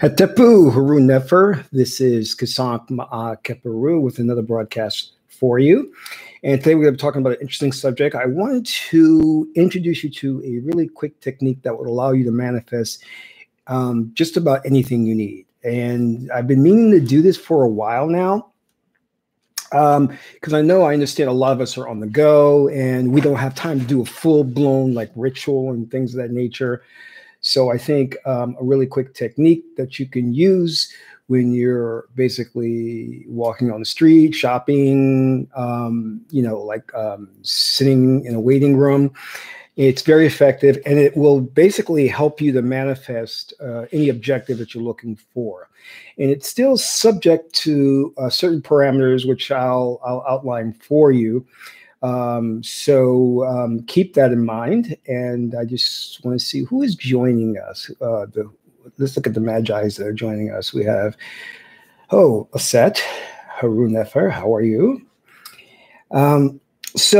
Het-Heru Nefer. This is Kasank Ma'a Keperu with another broadcast for you. And today we're going to be talking about an interesting subject. I wanted to introduce you to a really quick technique that would allow you to manifest just about anything you need. And I've been meaning to do this for a while now. Because I understand a lot of us are on the go and we don't have time to do a full-blown like ritual and things of that nature. So I think a really quick technique that you can use when you're basically walking on the street, shopping, sitting in a waiting room. It's very effective, and it will basically help you to manifest any objective that you're looking for. And it's still subject to certain parameters, which I'll outline for you. So keep that in mind. And I just want to see who is joining us. Let's look at the Magi's that are joining us. We have, Het-Heru Nefer. How are you? There's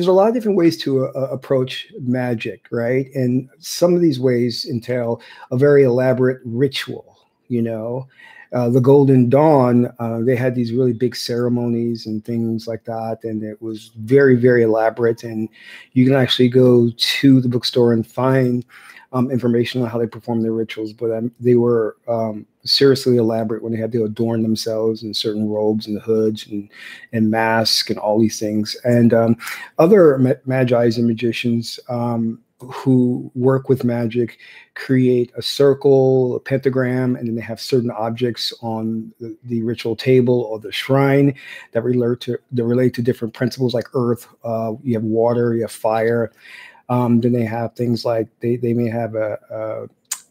a lot of different ways to approach magic, right? And some of these ways entail a very elaborate ritual. The Golden Dawn, they had these really big ceremonies and things like that, and it was very, very elaborate. And you can actually go to the bookstore and find information on how they perform their rituals, but they were seriously elaborate when they had to adorn themselves in certain robes and hoods and masks and all these things. And other Magi's and magicians who work with magic create a circle, a pentagram, and then they have certain objects on the ritual table or the shrine that relate to different principles like earth. You have water, you have fire. Then they have things like they may have a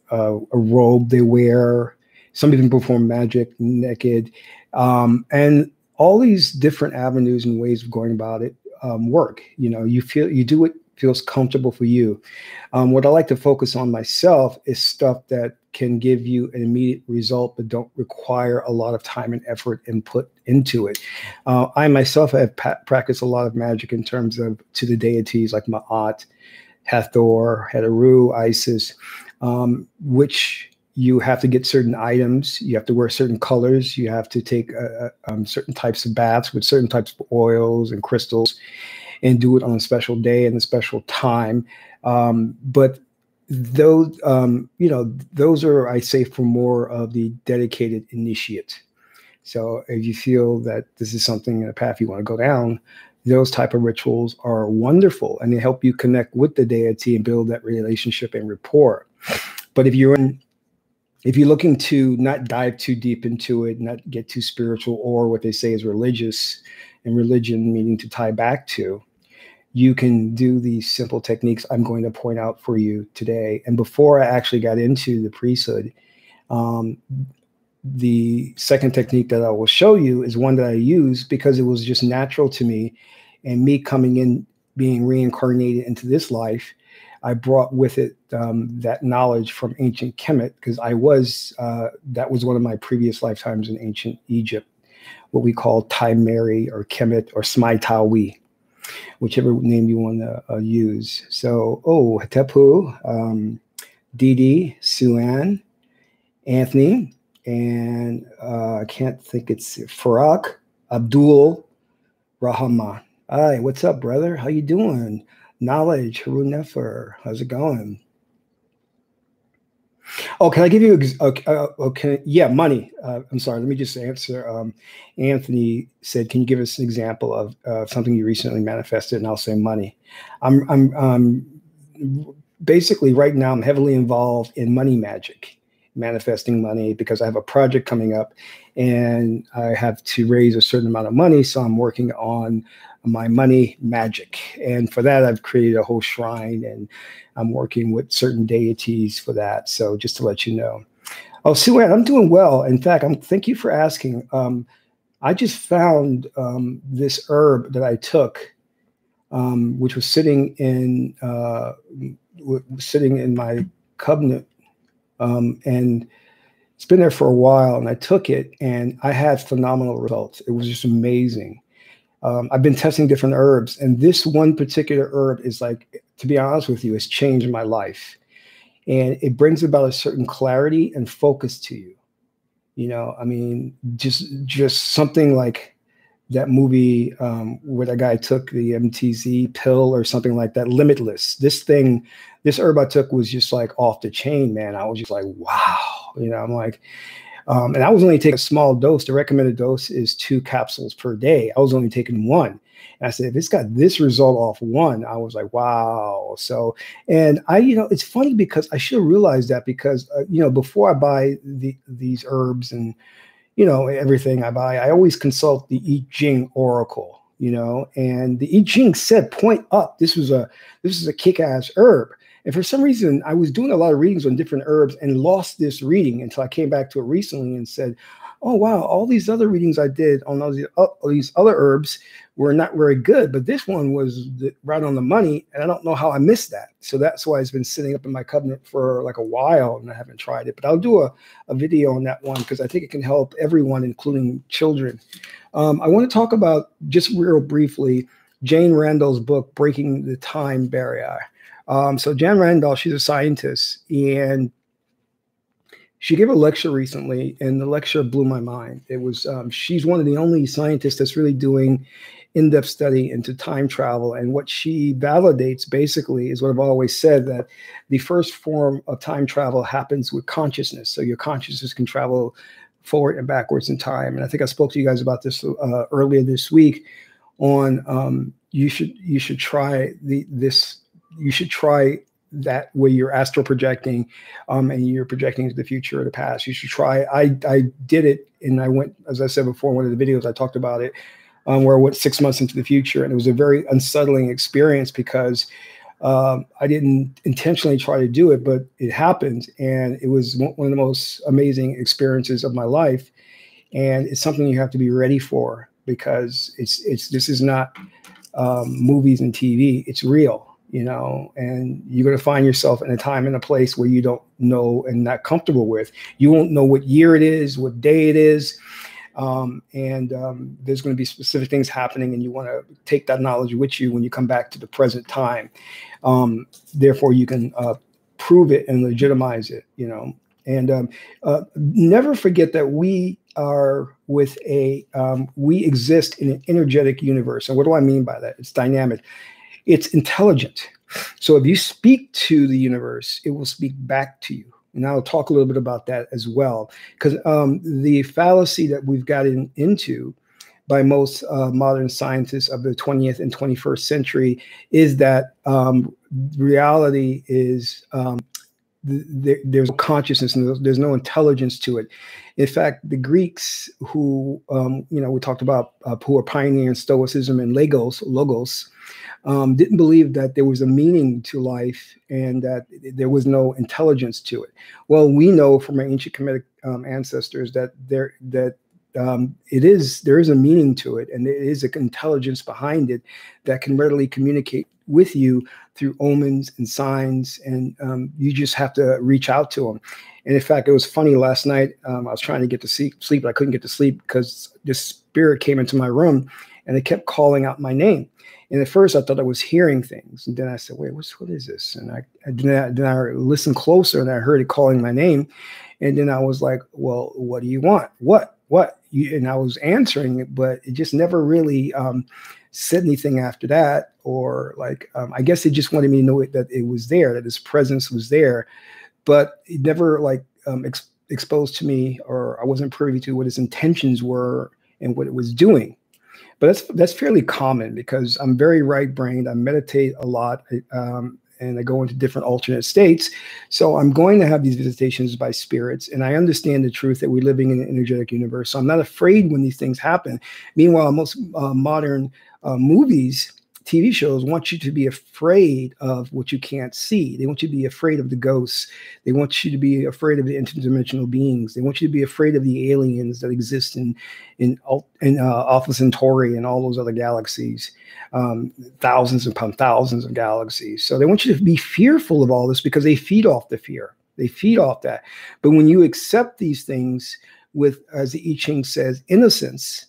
robe they wear. Some even perform magic naked, and all these different avenues and ways of going about it work. You do what feels comfortable for you. What I like to focus on myself is stuff that can give you an immediate result, but don't require a lot of time and effort and put into it. I myself have practiced a lot of magic in terms of to the deities like Ma'at, Hathor, Het-Heru, Isis, which you have to get certain items, you have to wear certain colors, you have to take certain types of baths with certain types of oils and crystals, and do it on a special day and a special time. But those, those are, I say, for more of the dedicated initiate. So if you feel that this is something in a path you want to go down, those type of rituals are wonderful, and they help you connect with the deity and build that relationship and rapport. But if you're looking to not dive too deep into it, not get too spiritual, or what they say is religious, and religion meaning to tie back to, you can do these simple techniques I'm going to point out for you today. And before I actually got into the priesthood, the second technique that I will show you is one that I use because it was just natural to me, and me coming in, being reincarnated into this life, I brought with it that knowledge from ancient Kemet, because that was one of my previous lifetimes in ancient Egypt, what we call Taimeri or Kemet or Smaitawi, whichever name you want to use. So, Het-Heru, Didi, Suan, Anthony, and I can't think it's Farak, Abdul Rahman. Hi, what's up, brother? How you doing? Knowledge, Heru Nefer, how's it going? Oh, can I give you, okay, yeah, money. I'm sorry, let me just answer. Anthony said, can you give us an example of something you recently manifested? And I'll say money. I'm basically right now, I'm heavily involved in money magic, manifesting money, because I have a project coming up and I have to raise a certain amount of money. So I'm working on my money magic. And for that, I've created a whole shrine, and I'm working with certain deities for that. So just to let you know. Oh, Sue-Ann, I'm doing well. In fact, thank you for asking. I just found this herb that I took, which was sitting in my cabinet, and it's been there for a while. And I took it, and I had phenomenal results. It was just amazing. I've been testing different herbs, and this one particular herb is, like, to be honest with you, it's changed my life. and it brings about a certain clarity and focus to you. You know, I mean, just something like that movie where the guy took the MTZ pill or something like that, Limitless. This herb I took was just like off the chain, man. I was just like, wow. You know, I'm like, and I was only taking a small dose. The recommended dose is 2 capsules per day. I was only taking 1. And I said, if it's got this result off 1, I was like, wow. So, and you know, it's funny because I should have realized that because, you know, before I buy these herbs and, you know, everything I buy, I always consult the I-Ching oracle, you know, and the I-Ching said, point up, this is a kick-ass herb. And for some reason, I was doing a lot of readings on different herbs and lost this reading until I came back to it recently and said, oh, wow, all these other readings I did on all these other herbs were not very good, but this one was right on the money, and I don't know how I missed that. So that's why it's been sitting up in my cabinet for like a while, and I haven't tried it. But I'll do a video on that one because I think it can help everyone, including children. I want to talk about, just real briefly, Jane Randall's book, Breaking the Time Barrier. So Jan Randall, she's a scientist, and she gave a lecture recently, and the lecture blew my mind. It was, she's one of the only scientists that's really doing in-depth study into time travel. And what she validates basically is what I've always said, that the first form of time travel happens with consciousness. So your consciousness can travel forward and backwards in time. And I think I spoke to you guys about this earlier this week on you should try you should try that where you're astral projecting and you're projecting to the future or the past. You should try. I did it, and I went, as I said before in one of the videos, I talked about it, where I went 6 months into the future, and it was a very unsettling experience because I didn't intentionally try to do it, but it happened, and it was one of the most amazing experiences of my life. And it's something you have to be ready for, because this is not movies and TV. It's real. You know, and you're going to find yourself in a time and a place where you don't know and not comfortable with. You won't know what year it is, what day it is. And there's going to be specific things happening, and you want to take that knowledge with you when you come back to the present time. Therefore, you can prove it and legitimize it, you know. And never forget that we are with we exist in an energetic universe. And what do I mean by that? It's dynamic. It's intelligent. So if you speak to the universe, it will speak back to you. And I'll talk a little bit about that as well. Because the fallacy that we've gotten into by most modern scientists of the 20th and 21st century is that reality is there's no consciousness and there's no intelligence to it. In fact, the Greeks who, you know, we talked about, who are pioneering Stoicism and logos, didn't believe that there was a meaning to life and that there was no intelligence to it. Well, we know from our ancient Kemetic ancestors that there is a meaning to it, and there is an intelligence behind it that can readily communicate with you through omens and signs, and you just have to reach out to them. And in fact, it was funny last night. I was trying to get to sleep, but I couldn't get to sleep because this spirit came into my room and it kept calling out my name. And at first I thought I was hearing things. And then I said, wait, what is this? And then I listened closer, and I heard it calling my name. And then I was like, well, what do you want? What? And I was answering it, but it just never really said anything after that. Or like, I guess it just wanted me to know that it was there, that his presence was there. But it never like exposed to me, or I wasn't privy to what his intentions were and what it was doing. But that's fairly common because I'm very right-brained. I meditate a lot, and I go into different alternate states. So I'm going to have these visitations by spirits, and I understand the truth that we're living in an energetic universe. So I'm not afraid when these things happen. Meanwhile, most modern movies, TV shows want you to be afraid of what you can't see. They want you to be afraid of the ghosts. They want you to be afraid of the interdimensional beings. They want you to be afraid of the aliens that exist in Alpha Centauri and all those other galaxies, thousands upon thousands of galaxies. So they want you to be fearful of all this because they feed off the fear. They feed off that. But when you accept these things with, as the I-Ching says, innocence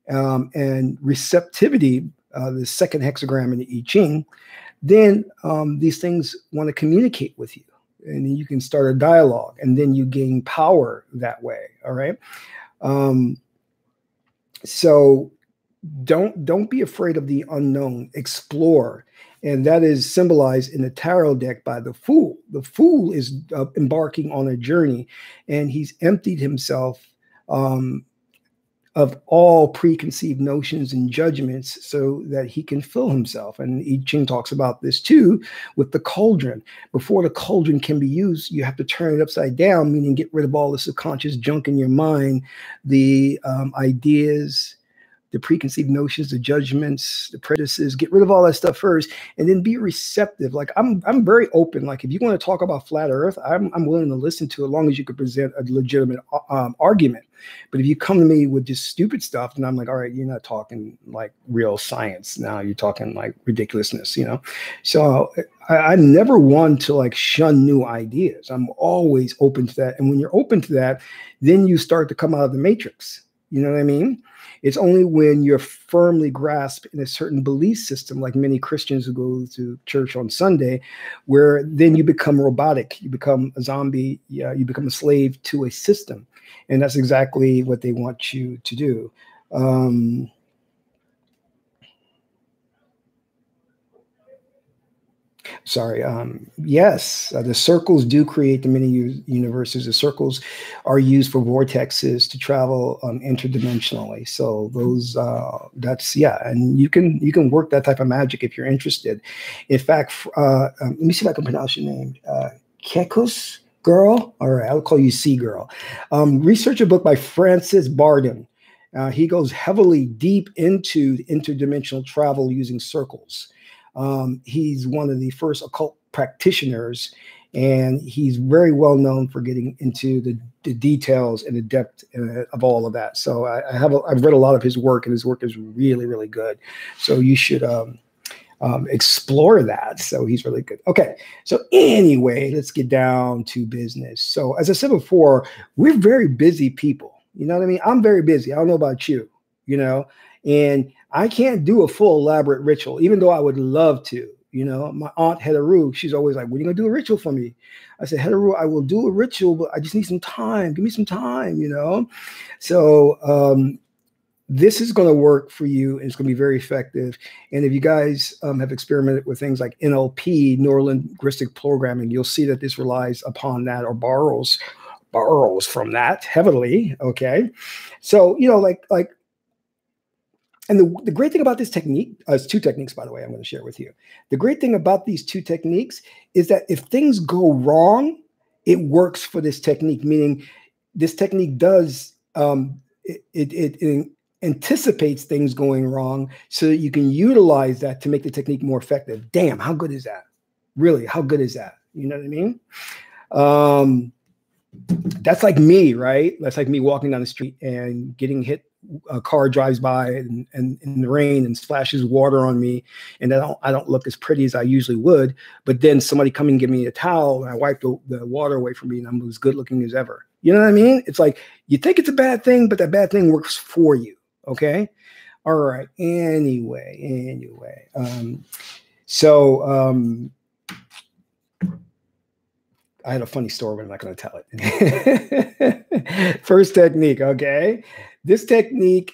and receptivity, the second hexagram in the I-Ching, then these things want to communicate with you. and then you can start a dialogue, and then you gain power that way. All right. So don't be afraid of the unknown. Explore. And that is symbolized in the tarot deck by the Fool. The Fool is embarking on a journey, and he's emptied himself of all preconceived notions and judgments so that he can fill himself. And I-Ching talks about this too with the cauldron. Before the cauldron can be used, you have to turn it upside down, meaning get rid of all the subconscious junk in your mind, the ideas, the preconceived notions, the judgments, the prejudices. Get rid of all that stuff first, and then be receptive. Like I'm very open. Like if you want to talk about flat Earth, I'm willing to listen to, as long as you could present a legitimate argument. But if you come to me with just stupid stuff, then I'm like, all right, you're not talking like real science now. You're talking like ridiculousness, you know. So I'm never one to like shun new ideas. I'm always open to that. And when you're open to that, then you start to come out of the matrix. You know what I mean? It's only when you're firmly grasped in a certain belief system, like many Christians who go to church on Sunday, where then you become robotic, you become a zombie, you become a slave to a system. And that's exactly what they want you to do. Yes, the circles do create the many universes. The circles are used for vortexes to travel interdimensionally. So those, and you can work that type of magic if you're interested. In fact, let me see if I can pronounce your name. Kekus Girl? All right, I'll call you C Girl. Research a book by Francis Bardon. He goes heavily deep into interdimensional travel using circles. He's one of the first occult practitioners, and he's very well known for getting into the details and the depth of all of that. So I've read a lot of his work, and his work is really, really good. So you should explore that. So he's really good. Okay. So anyway, let's get down to business. So as I said before, we're very busy people. You know what I mean? I'm very busy. I don't know about you, you know, and I can't do a full elaborate ritual, even though I would love to. You know, my aunt Het-Heru, she's always like, when are you going to do a ritual for me? I said, Het-Heru, I will do a ritual, but I just need some time. Give me some time, you know? So this is going to work for you, and it's going to be very effective. And if you guys have experimented with things like NLP, neuro-linguistic programming, you'll see that this relies upon that, or borrows from that heavily. Okay. So, you know, like, and the great thing about this technique, it's two techniques, by the way, I'm going to share with you. The great thing about these two techniques is that if things go wrong, it works for this technique, meaning this technique does, it anticipates things going wrong so that you can utilize that to make the technique more effective. Damn, how good is that? Really, how good is that? You know what I mean? That's like me, right? That's like me walking down the street and getting hit. A car drives by and in the rain and splashes water on me, and I don't look as pretty as I usually would. But then somebody come and give me a towel, and I wipe the water away from me, and I'm as good looking as ever. You know what I mean? It's like you think it's a bad thing, but that bad thing works for you. Okay. All right. Anyway. I had a funny story, but I'm not going to tell it. First technique, okay? This technique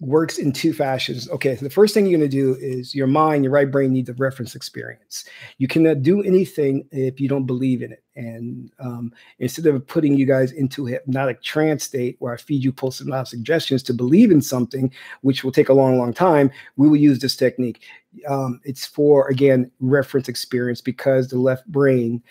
works in two fashions. Okay, so the first thing you're going to do is your mind, your right brain needs a reference experience. You cannot do anything if you don't believe in it. And instead of putting you guys into a hypnotic trance state where I feed you post-hypnotic suggestions to believe in something, which will take a long, long time, we will use this technique. It's for, again, reference experience, because the left brain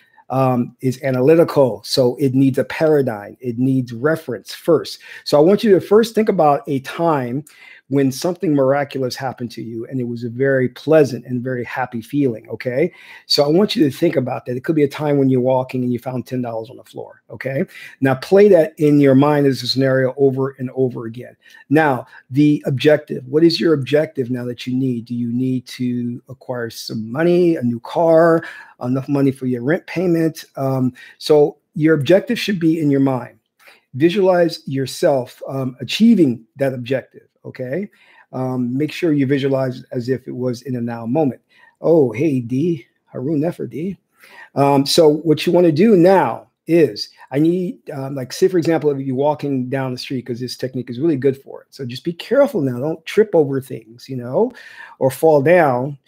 is analytical. So it needs a paradigm. It needs reference first. So I want you to first think about a time when something miraculous happened to you, and it was a very pleasant and very happy feeling. Okay. So I want you to think about that. It could be a time when you're walking and you found $10 on the floor. Okay. Now play that in your mind as a scenario over and over again. Now, the objective, what is your objective now that you need? Do you need to acquire some money, a new car, enough money for your rent payment? So your objective should be in your mind. Visualize yourself achieving that objective. Okay. Make sure you visualize as if it was in a now moment. Oh, hey, D. Harun Nefer, D. So what you want to do now is I need, like, say, for example, if you're walking down the street, because this technique is really good for it. So just be careful now. Don't trip over things, or fall down.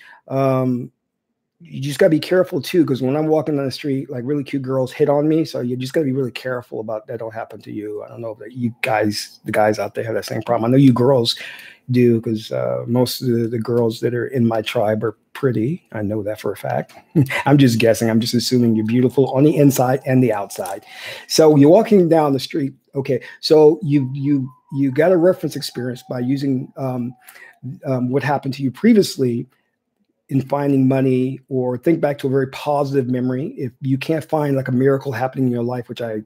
You just got to be careful too, because when I'm walking down the street, like, really cute girls hit on me. So you just got to be really careful about that. Don't happen to you. I don't know if you guys, the guys out there, have that same problem. I know you girls do, because most of the girls that are in my tribe are pretty. I know that for a fact. I'm just guessing. I'm just assuming you're beautiful on the inside and the outside. So you're walking down the street. Okay. So you got a reference experience by using what happened to you previously in finding money, or think back to a very positive memory. If you can't find like a miracle happening in your life, which I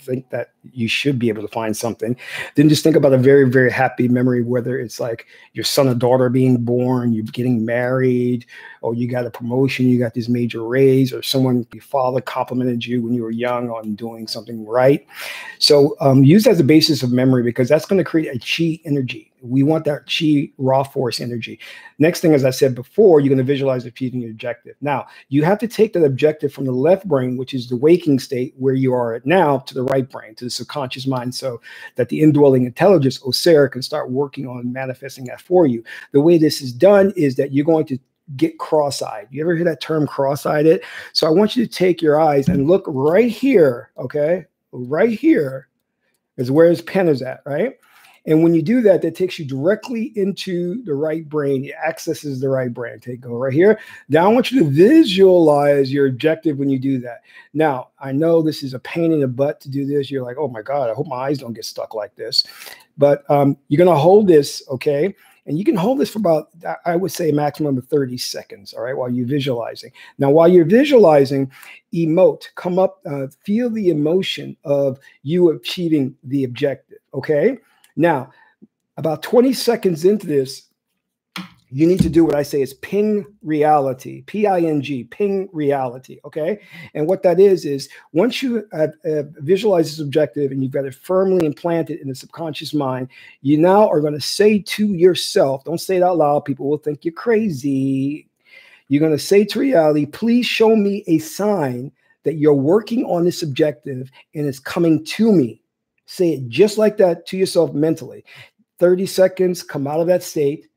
think that you should be able to find something, then just think about a very, very happy memory, whether it's like your son or daughter being born, you getting married, or you got a promotion, you got this major raise, or your father complimented you when you were young on doing something right. So use that as a basis of memory, because that's going to create a chi energy. We want that chi raw force energy. Next thing, as I said before, you're going to visualize achieving your objective. Now, you have to take that objective from the left brain, which is the waking state where you are at now, to the right brain, to the subconscious mind, so that the indwelling intelligence, Osera, can start working on manifesting that for you. The way this is done is that you're going to get cross-eyed. You ever hear that term, cross-eyed it? So I want you to take your eyes and look right here, okay? Right here is where his pen is at, right? And when you do that, that takes you directly into the right brain. It accesses the right brain. Go right here. Now I want you to visualize your objective when you do that. Now, I know this is a pain in the butt to do this. You're like, oh my God, I hope my eyes don't get stuck like this. But you're going to hold this, okay? And you can hold this for about, I would say, a maximum of 30 seconds, all right, while you're visualizing. Now, while you're visualizing, emote, come up, feel the emotion of you achieving the objective, okay? Now, about 20 seconds into this, you need to do what I say is ping reality, P-I-N-G, ping reality, okay? And what that is once you have visualized this objective and you've got it firmly implanted in the subconscious mind, you now are going to say to yourself, don't say it out loud, people will think you're crazy. You're going to say to reality, please show me a sign that you're working on this objective and it's coming to me. Say it just like that to yourself mentally. 30 seconds, come out of that state.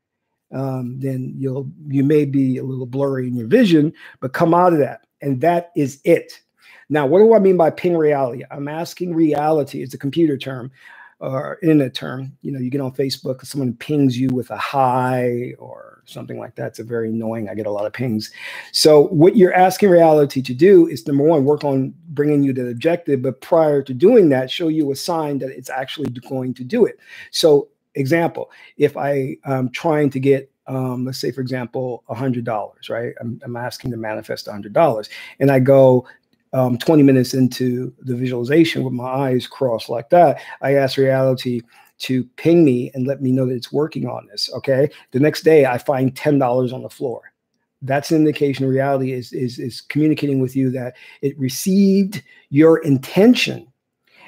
Then you may be a little blurry in your vision, but come out of that. And that is it. Now, what do I mean by ping reality? I'm asking reality. It's a computer term or internet term. You get on Facebook, someone pings you with a hi or something like that. It's very annoying. I get a lot of pings. So what you're asking reality to do is, number one, work on bringing you to the objective. But prior to doing that, show you a sign that it's actually going to do it. So example, if I'm trying to get, let's say, for example, $100, right? I'm asking to manifest $100. And I go 20 minutes into the visualization with my eyes crossed like that. I ask reality to ping me and let me know that it's working on this, okay? The next day, I find $10 on the floor. That's an indication reality is communicating with you that it received your intention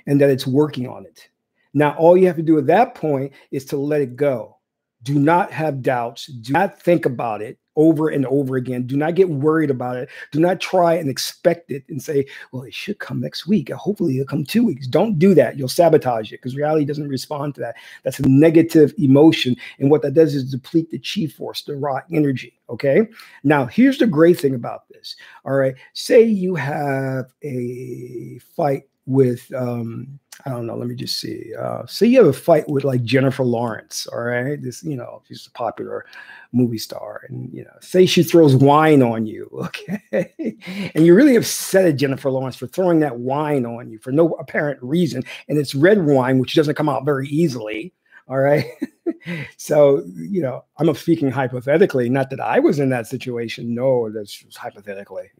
and that it's working on it. Now, all you have to do at that point is to let it go. Do not have doubts. Do not think about it over and over again. Do not get worried about it. Do not try and expect it and say, well, it should come next week. Hopefully it'll come 2 weeks. Don't do that. You'll sabotage it because reality doesn't respond to that. That's a negative emotion. And what that does is deplete the chi force, the raw energy. Okay. Now, here's the great thing about this. All right. Say you have a fight with, I don't know, let me just see. Say you have a fight with like Jennifer Lawrence, all right? This, she's a popular movie star. And, say she throws wine on you, okay? And you're really upset at Jennifer Lawrence for throwing that wine on you for no apparent reason. And it's red wine, which doesn't come out very easily, all right? So, I'm speaking hypothetically, not that I was in that situation. No, that's just hypothetically,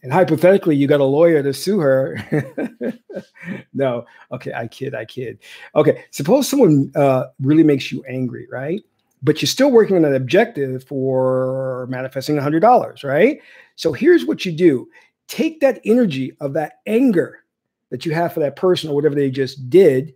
and hypothetically, you got a lawyer to sue her. No. Okay. I kid. Okay. Suppose someone really makes you angry, right? But you're still working on an objective for manifesting $100, right? So here's what you do. Take that energy of that anger that you have for that person or whatever they just did.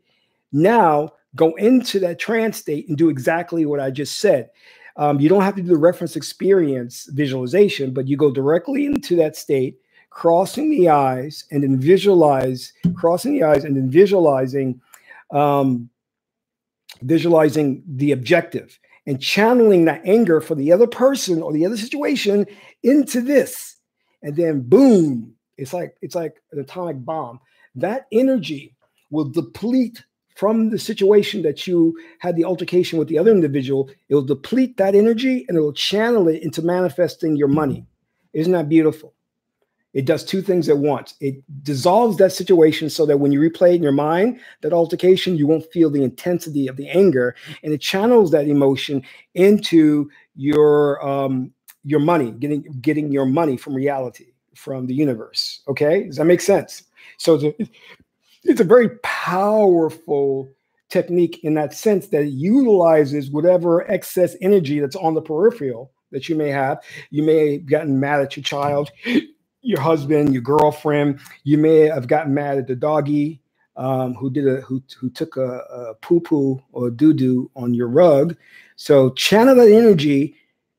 Now go into that trance state and do exactly what I just said. You don't have to do the reference experience visualization, but you go directly into that state, crossing the eyes, and then crossing the eyes, and then um, visualizing the objective and channeling that anger for the other person or the other situation into this. And then boom, it's like an atomic bomb. That energy will deplete from the situation that you had the altercation with the other individual. It will deplete that energy and it will channel it into manifesting your money. Isn't that beautiful? It does two things at once. It dissolves that situation so that when you replay it in your mind, that altercation, you won't feel the intensity of the anger, and it channels that emotion into your money, getting your money from reality, from the universe. Okay, does that make sense? So it's a very powerful technique in that sense that it utilizes whatever excess energy that's on the peripheral that you may have. You may have gotten mad at your child, your husband, your girlfriend. You may have gotten mad at the doggy who took a poo poo or doo doo on your rug. So channel that energy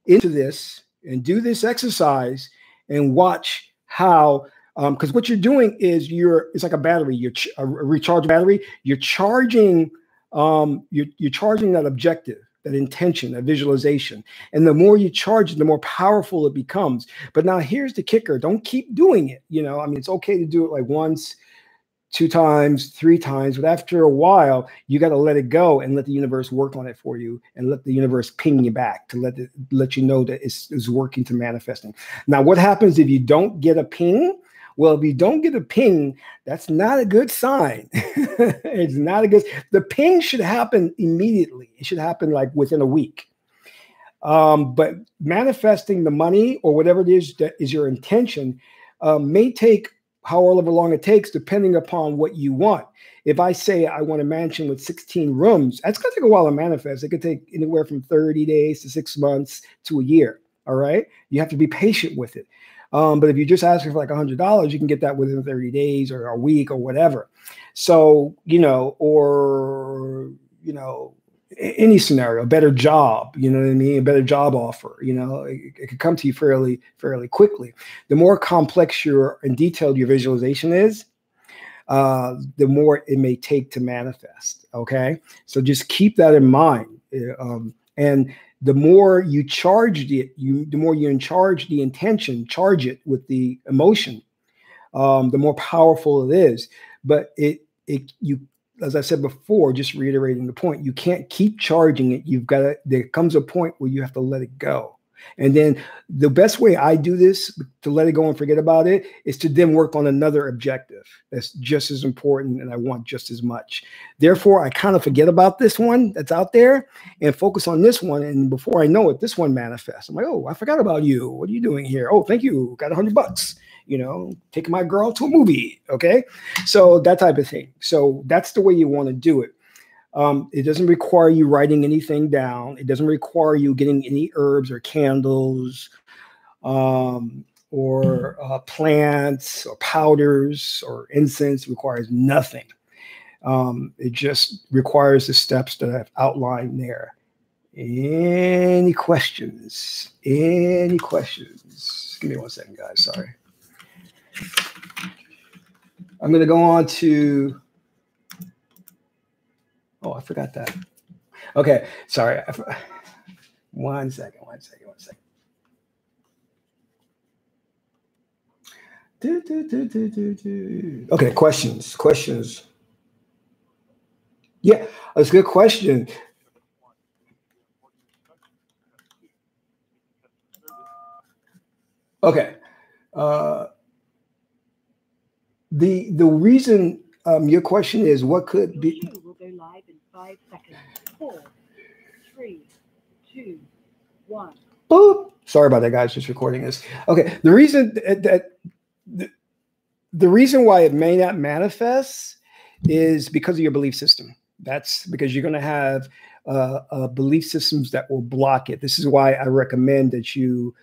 into this and do this exercise and watch how. Because what you're doing is it's like a battery. You're a recharge battery. You're charging. You're charging that objective, that intention, that visualization. And the more you charge it, the more powerful it becomes. But now here's the kicker. Don't keep doing it. I mean, it's okay to do it like once, 2 times, 3 times, but after a while, you got to let it go and let the universe work on it for you, and let the universe ping you back to let you know that it's working to manifesting. Now, what happens if you don't get a ping? Well, if you don't get a ping, that's not a good sign. It's not a good. The ping should happen immediately. It should happen like within a week. But manifesting the money or whatever it is that is your intention may take however long it takes, depending upon what you want. If I say I want a mansion with 16 rooms, that's going to take a while to manifest. It could take anywhere from 30 days to 6 months to a year. All right. You have to be patient with it. But if you just ask for like $100, you can get that within 30 days or a week or whatever. So, any scenario, a better job, you know what I mean? A better job offer, it could come to you fairly quickly. The more complex and detailed your visualization is, the more it may take to manifest. Okay. So just keep that in mind. And the more you charge the more you charge the intention, charge it with the emotion, the more powerful it is. But you, as I said before, just reiterating the point, you can't keep charging it. There comes a point where you have to let it go. And then the best way I do this to let it go and forget about it is to then work on another objective that's just as important and I want just as much. Therefore, I kind of forget about this one that's out there and focus on this one. And before I know it, this one manifests. I'm like, oh, I forgot about you. What are you doing here? Oh, thank you. Got $100. Taking my girl to a movie. Okay. So that type of thing. So that's the way you want to do it. It doesn't require you writing anything down. It doesn't require you getting any herbs or candles or plants or powders or incense. It requires nothing. It just requires the steps that I've outlined there. Any questions? Any questions? Give me 1 second, guys. Sorry. I'm going to go on to... Oh, I forgot that. Okay, sorry. 1 second. Okay, questions. Yeah, that's a good question. Okay. The reason your question is what could be... Will go live in 5 seconds. 4, 3, 2, 1. Boop. Sorry about that, guys. Just recording this. Okay. The reason the reason why it may not manifest is because of your belief system. That's because you're going to have belief systems that will block it. This is why I recommend that you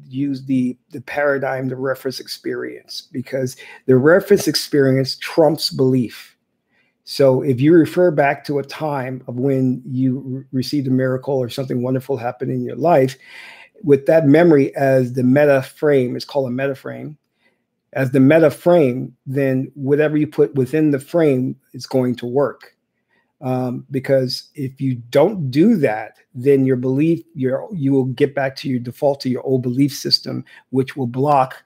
use the paradigm, the reference experience, because the reference experience trumps belief. So if you refer back to a time of when you received a miracle or something wonderful happened in your life, with that memory as the meta frame, it's called a meta frame, as the meta frame, then whatever you put within the frame is going to work. Because if you don't do that, then your belief, you will get back to your default to your old belief system, which will block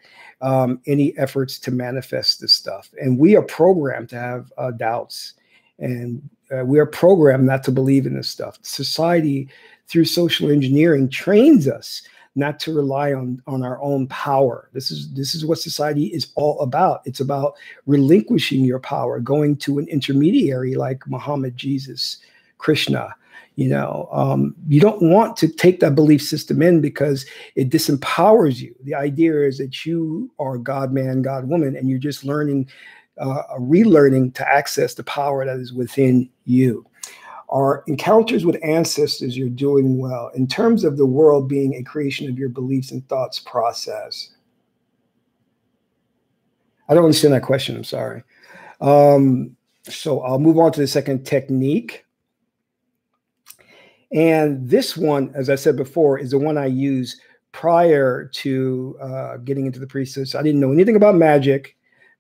any efforts to manifest this stuff. And we are programmed to have doubts, and we are programmed not to believe in this stuff. Society, through social engineering, trains us not to rely on our own power. This is what society is all about. It's about relinquishing your power, going to an intermediary like Muhammad, Jesus, Krishna. You don't want to take that belief system in because it disempowers you. The idea is that you are God man, God woman, and you're just learning, relearning to access the power that is within you. Our encounters with ancestors, you're doing well. In terms of the world being a creation of your beliefs and thoughts process. I don't understand that question. I'm sorry. So I'll move on to the second technique. And this one, as I said before, is the one I use prior to getting into the priesthood. I didn't know anything about magic,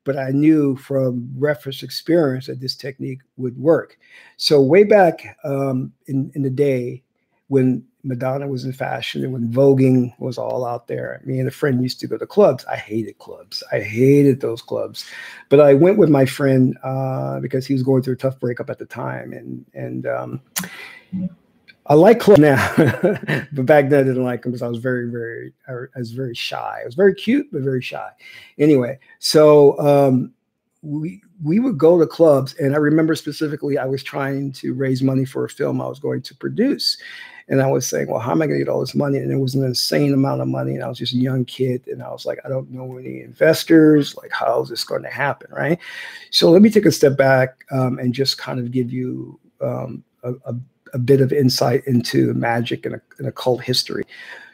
but I knew from reference experience that this technique would work. So way back in the day when Madonna was in fashion and when voguing was all out there, me and a friend used to go to clubs. I hated clubs. I hated those clubs. But I went with my friend because he was going through a tough breakup at the time. And I like clubs now, but back then I didn't like them because I was very shy. I was very cute, but very shy. Anyway, so we would go to clubs, and I remember specifically I was trying to raise money for a film I was going to produce. And I was saying, well, how am I going to get all this money? And it was an insane amount of money. And I was just a young kid. And I was like, I don't know any investors. Like, how is this going to happen? Right. So let me take a step back and just kind of give you a bit of insight into magic and occult history.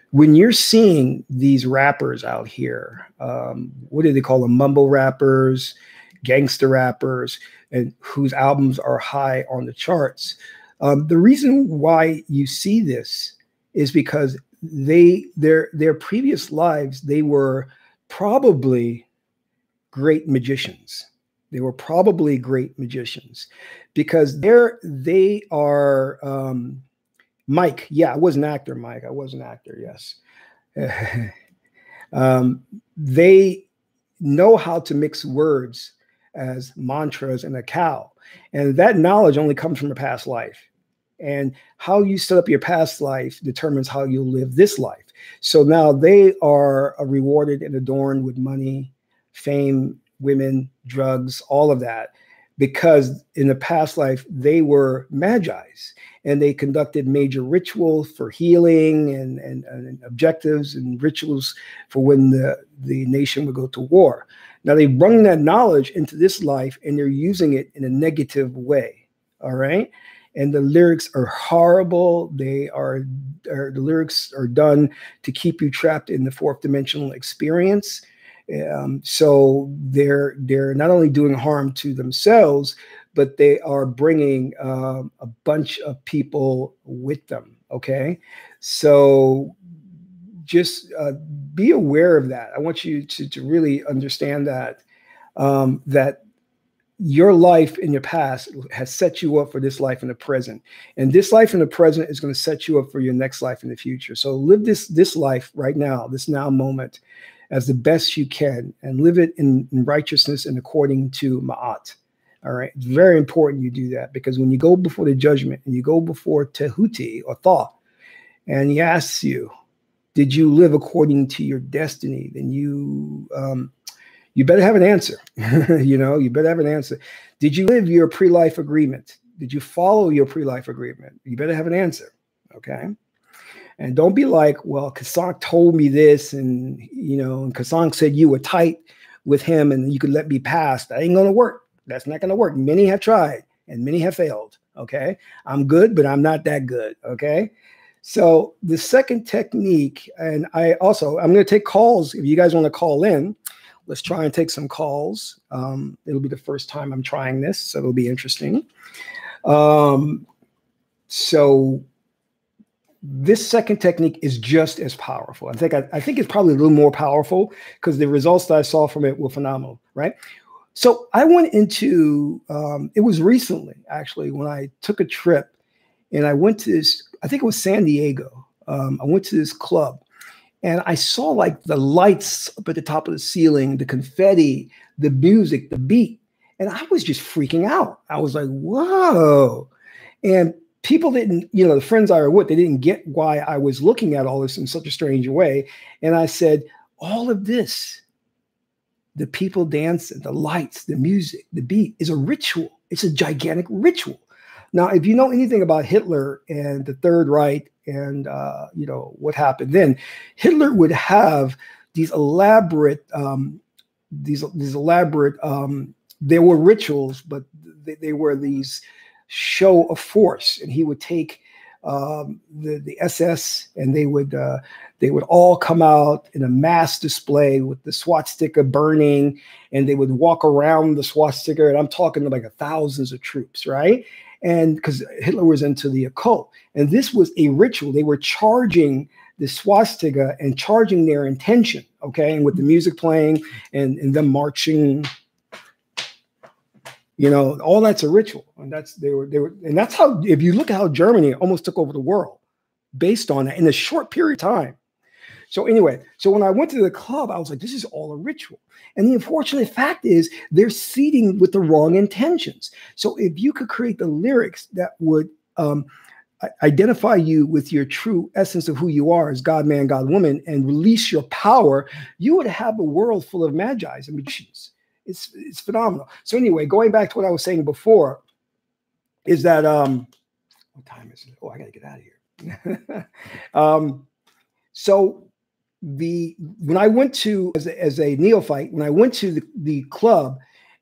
When you're seeing these rappers out here, what do they call them? Mumble rappers, gangster rappers, and whose albums are high on the charts. The reason why you see this is because their previous lives, they were probably great magicians. They were probably great magicians because they are Mike. Yeah, I was an actor, Mike. I was an actor. Yes. They know how to mix words as mantras in a cow. And that knowledge only comes from a past life. And how you set up your past life determines how you live this life. So now they are rewarded and adorned with money, fame, women, drugs, all of that, because in the past life, they were magi's and they conducted major rituals for healing and objectives and rituals for when the nation would go to war. Now they bring that knowledge into this life and they're using it in a negative way. All right. And the lyrics are horrible. The lyrics are done to keep you trapped in the fourth dimensional experience. So they're not only doing harm to themselves, but they are bringing a bunch of people with them. Okay, so just be aware of that. I want you to really understand that that your life in your past has set you up for this life in the present, and this life in the present is going to set you up for your next life in the future. So live this life right now, this now moment, as the best you can, and live it in righteousness and according to Ma'at. All right. It's very important you do that, because when you go before the judgment and you go before Tehuti or Thoth, and he asks you, did you live according to your destiny? Then you better have an answer. You better have an answer. Did you live your pre-life agreement? Did you follow your pre-life agreement? You better have an answer. Okay. And don't be like, well, Kasank told me this, and and Kasank said you were tight with him and you could let me pass. That ain't gonna work. That's not gonna work. Many have tried and many have failed. Okay. I'm good, but I'm not that good. Okay. So the second technique, and I'm gonna take calls if you guys want to call in. Let's try and take some calls. It'll be the first time I'm trying this, so it'll be interesting. So this second technique is just as powerful. I think it's probably a little more powerful because the results that I saw from it were phenomenal, right? So I went into, it was recently actually when I took a trip and I went to this, I think it was San Diego. I went to this club and I saw like the lights up at the top of the ceiling, the confetti, the music, the beat. And I was just freaking out. I was like, whoa. And people didn't, the friends I were with, they didn't get why I was looking at all this in such a strange way. And I said, all of this, the people dancing, the lights, the music, the beat is a ritual. It's a gigantic ritual. Now, if you know anything about Hitler and the Third Reich and, what happened then, Hitler would have these elaborate, there were rituals, but they were these show of force. And he would take the SS and they would all come out in a mass display with the swastika burning, and they would walk around the swastika. And I'm talking like thousands of troops, right? And because Hitler was into the occult, and this was a ritual. They were charging the swastika and charging their intention, okay? And with the music playing and them marching, all that's a ritual. And that's how, if you look at how Germany almost took over the world based on that in a short period of time. So anyway, so when I went to the club, I was like, this is all a ritual. And the unfortunate fact is they're seeding with the wrong intentions. So if you could create the lyrics that would identify you with your true essence of who you are as God, man, God, woman, and release your power, you would have a world full of magi's and magicians. It's phenomenal. So anyway, going back to what I was saying before, is that what time is it? Oh, I got to get out of here. So when I went to as a neophyte, when I went to the club,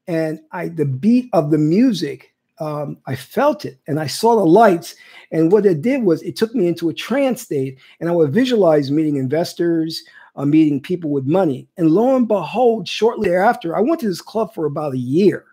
and the beat of the music, I felt it and I saw the lights. And what it did was it took me into a trance state, and I would visualize meeting investors, meeting people with money. And lo and behold, shortly thereafter, I went to this club for about a year.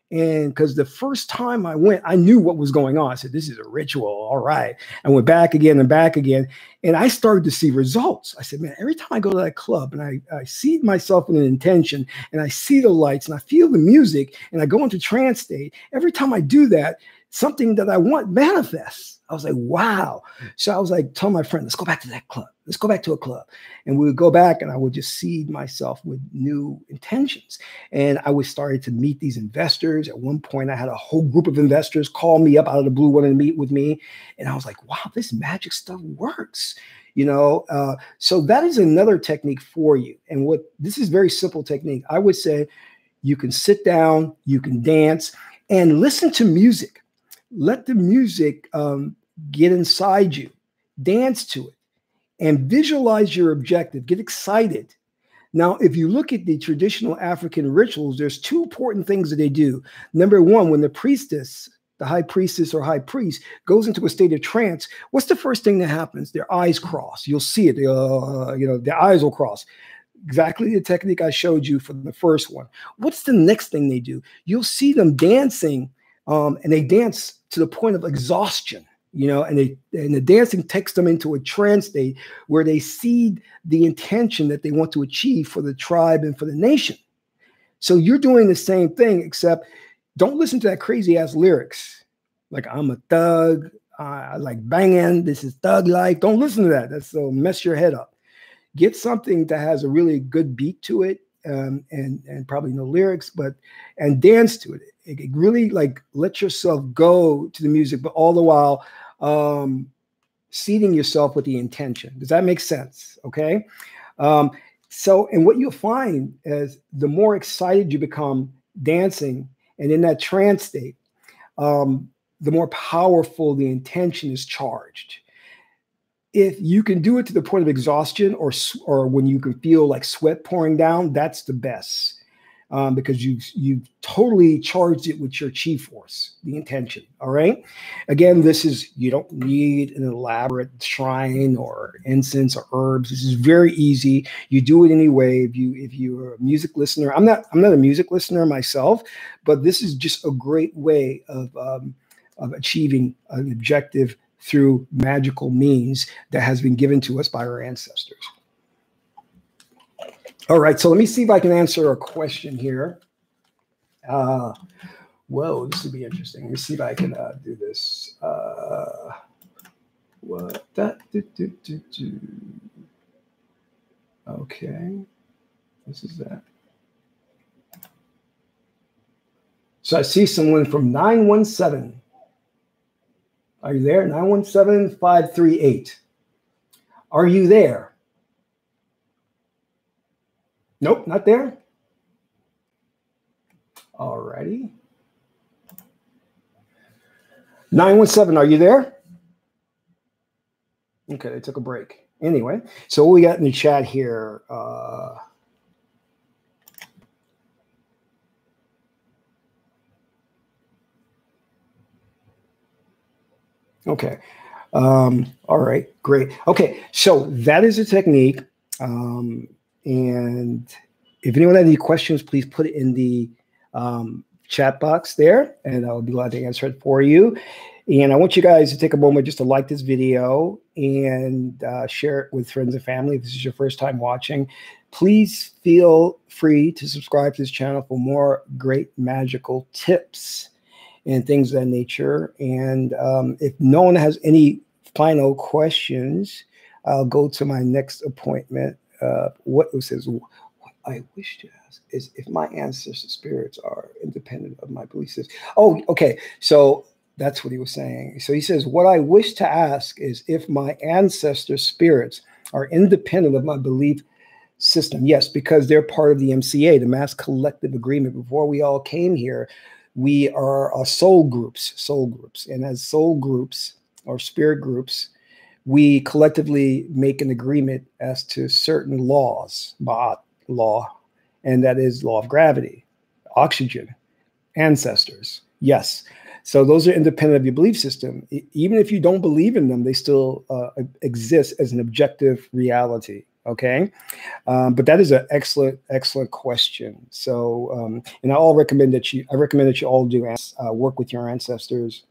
And because the first time I went, I knew what was going on. I said, this is a ritual. All right. I went back again and back again. And I started to see results. I said, man, every time I go to that club and I see myself with an intention, and I see the lights and I feel the music and I go into trance state, every time I do that, something that I want manifests. I was like, wow. So I was like, tell my friend, let's go back to that club. Let's go back to a club. And we would go back and I would just seed myself with new intentions. And I was starting to meet these investors. At one point, I had a whole group of investors call me up out of the blue, wanting to meet with me. And I was like, wow, this magic stuff works. So that is another technique for you. And this is very simple technique. I would say you can sit down, you can dance, and listen to music. Let the music get inside you, dance to it, and visualize your objective. Get excited. Now, if you look at the traditional African rituals, there's two important things that they do. Number one, when the priestess, the high priestess or high priest, goes into a state of trance, what's the first thing that happens? Their eyes cross. You'll see it. Their eyes will cross. Exactly the technique I showed you for the first one. What's the next thing they do? You'll see them dancing, and they dance to the point of exhaustion, and the dancing takes them into a trance state where they seed the intention that they want to achieve for the tribe and for the nation. So you're doing the same thing, except don't listen to that crazy ass lyrics. Like, I'm a thug, I like banging, this is thug life. Don't listen to that. That'll mess your head up. Get something that has a really good beat to it, and probably no lyrics, and dance to it. It really let yourself go to the music, but all the while seeding yourself with the intention. Does that make sense? Okay. And what you'll find is the more excited you become dancing and in that trance state, the more powerful the intention is charged. If you can do it to the point of exhaustion or when you can feel like sweat pouring down, that's the best. because you've totally charged it with your chi force, the intention. All right. Again, you don't need an elaborate shrine or incense or herbs. This is very easy. You do it anyway. If you're a music listener, I'm not a music listener myself, but this is just a great way of achieving an objective through magical means that has been given to us by our ancestors. All right, so let me see if I can answer a question here. Whoa, this would be interesting. Let me see if I can do this. Okay, this is that. So I see someone from 917. Are you there? 917-538. Are you there? Nope, not there. All righty. 917, are you there? Okay, they took a break. Anyway, so what we got in the chat here. Okay. All right, great. Okay, so that is a technique. And if anyone has any questions, please put it in the chat box there, and I'll be glad to answer it for you. And I want you guys to take a moment just to like this video and share it with friends and family. If this is your first time watching, please feel free to subscribe to this channel for more great magical tips and things of that nature. And if no one has any final questions, I'll go to my next appointment. What it says, what I wish to ask is if my ancestor spirits are independent of my belief system. Oh, okay. So that's what he was saying. So he says, what I wish to ask is if my ancestor spirits are independent of my belief system. Yes, because they're part of the MCA, the Mass Collective Agreement. Before we all came here, we are soul groups. And as soul groups or spirit groups, we collectively make an agreement as to certain laws, Ba'at law, and that is law of gravity, oxygen, ancestors. Yes. So those are independent of your belief system. Even if you don't believe in them, they still exist as an objective reality. Okay. But that is an excellent question. So, and I recommend that you all do work with your ancestors.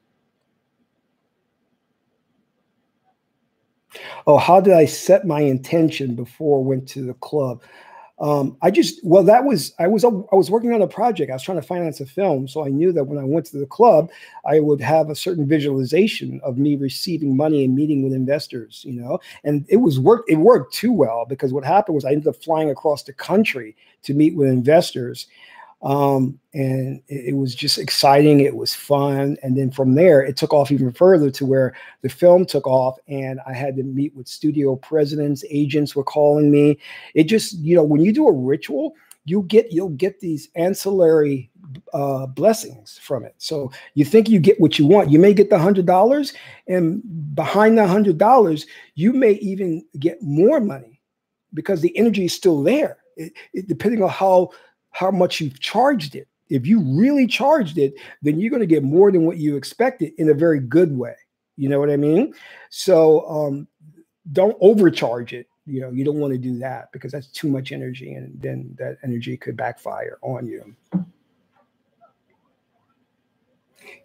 Oh, how did I set my intention before I went to the club? I was working on a project. I was trying to finance a film. So I knew that when I went to the club, I would have a certain visualization of me receiving money and meeting with investors, and it worked too well, because what happened was I ended up flying across the country to meet with investors. And it was just exciting. It was fun. And then from there, it took off even further to where the film took off, and I had to meet with studio presidents, agents were calling me. It just, when you do a ritual, you'll get these ancillary blessings from it. So you think you get what you want. You may get the $100, and behind the $100, you may even get more money, because the energy is still there. Depending on how much you've charged it. If you really charged it, then you're going to get more than what you expected in a very good way. You know what I mean? So don't overcharge it. You don't want to do that, because that's too much energy, and then that energy could backfire on you.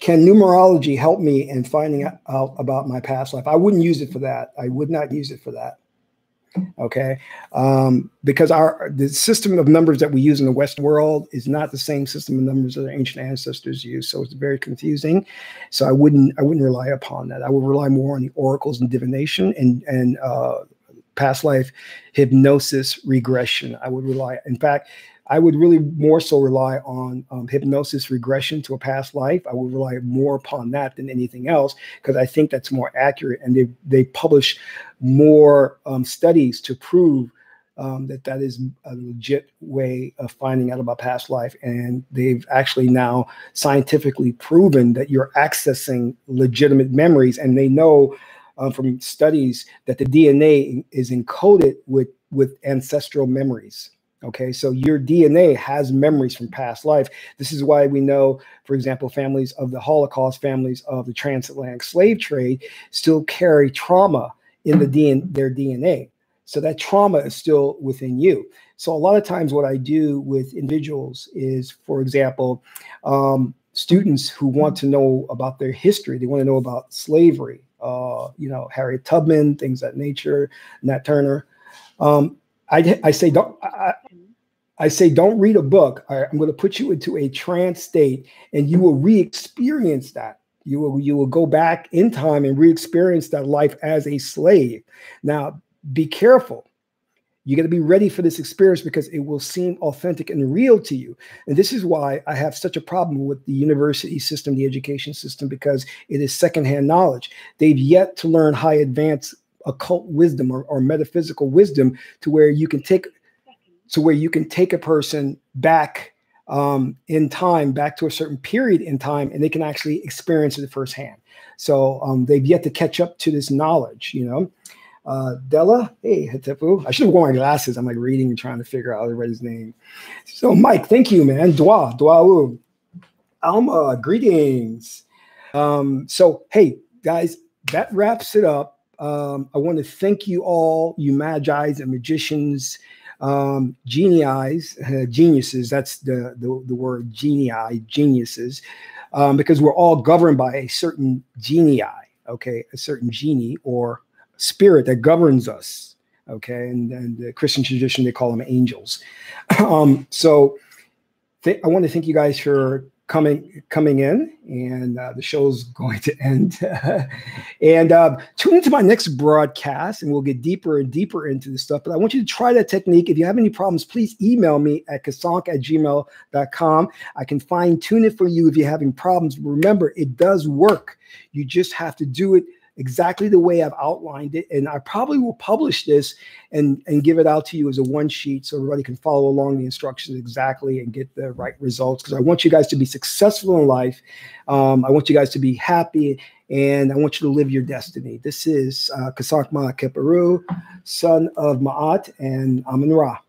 Can numerology help me in finding out about my past life? I wouldn't use it for that. I would not use it for that. Okay, because the system of numbers that we use in the Western world is not the same system of numbers that our ancient ancestors used, so it's very confusing. So I wouldn't rely upon that. I would rely more on the oracles and divination and past life hypnosis regression. I would rely. In fact, I would really more so rely on hypnosis regression to a past life. I would rely more upon that than anything else, because I think that's more accurate. And they publish more studies to prove that is a legit way of finding out about past life. And they've actually now scientifically proven that you're accessing legitimate memories. And they know from studies that the DNA is encoded with ancestral memories. Okay, so your DNA has memories from past life. This is why we know, for example, families of the Holocaust, families of the transatlantic slave trade still carry trauma in their DNA. So that trauma is still within you. So a lot of times what I do with individuals is, for example, students who want to know about their history, they want to know about slavery, Harriet Tubman, things of that nature, Nat Turner. I say don't read a book. All right, I'm going to put you into a trance state, and you will re-experience that. You will go back in time and re-experience that life as a slave. Now, be careful. You got to be ready for this experience because it will seem authentic and real to you. And this is why I have such a problem with the university system, the education system, because it is secondhand knowledge. They've yet to learn high advanced occult wisdom or metaphysical wisdom to where you can take a person back in time, back to a certain period in time, and they can actually experience it firsthand. So they've yet to catch up to this knowledge, Della, hey, Het-Heru. I should have worn my glasses. I'm like reading and trying to figure out everybody's name. So Mike, thank you, man. Dua. Alma, greetings. So, hey, guys, that wraps it up. I want to thank you all, you magi's and magicians, geniuses. That's the word genii, geniuses, because we're all governed by a certain genii, okay, a certain genie or spirit that governs us, okay, and the Christian tradition, they call them angels. So I want to thank you guys for coming in, and the show's going to end. And tune into my next broadcast, and we'll get deeper and deeper into this stuff. But I want you to try that technique. If you have any problems, please email me at kasank@gmail.com. I can fine tune it for you if you're having problems. Remember, it does work. You just have to do it exactly the way I've outlined it. And I probably will publish this and give it out to you as a one sheet so everybody can follow along the instructions exactly and get the right results. Because I want you guys to be successful in life. I want you guys to be happy, and I want you to live your destiny. This is Kasank Ma Keperu, son of Ma'at and Amun Ra.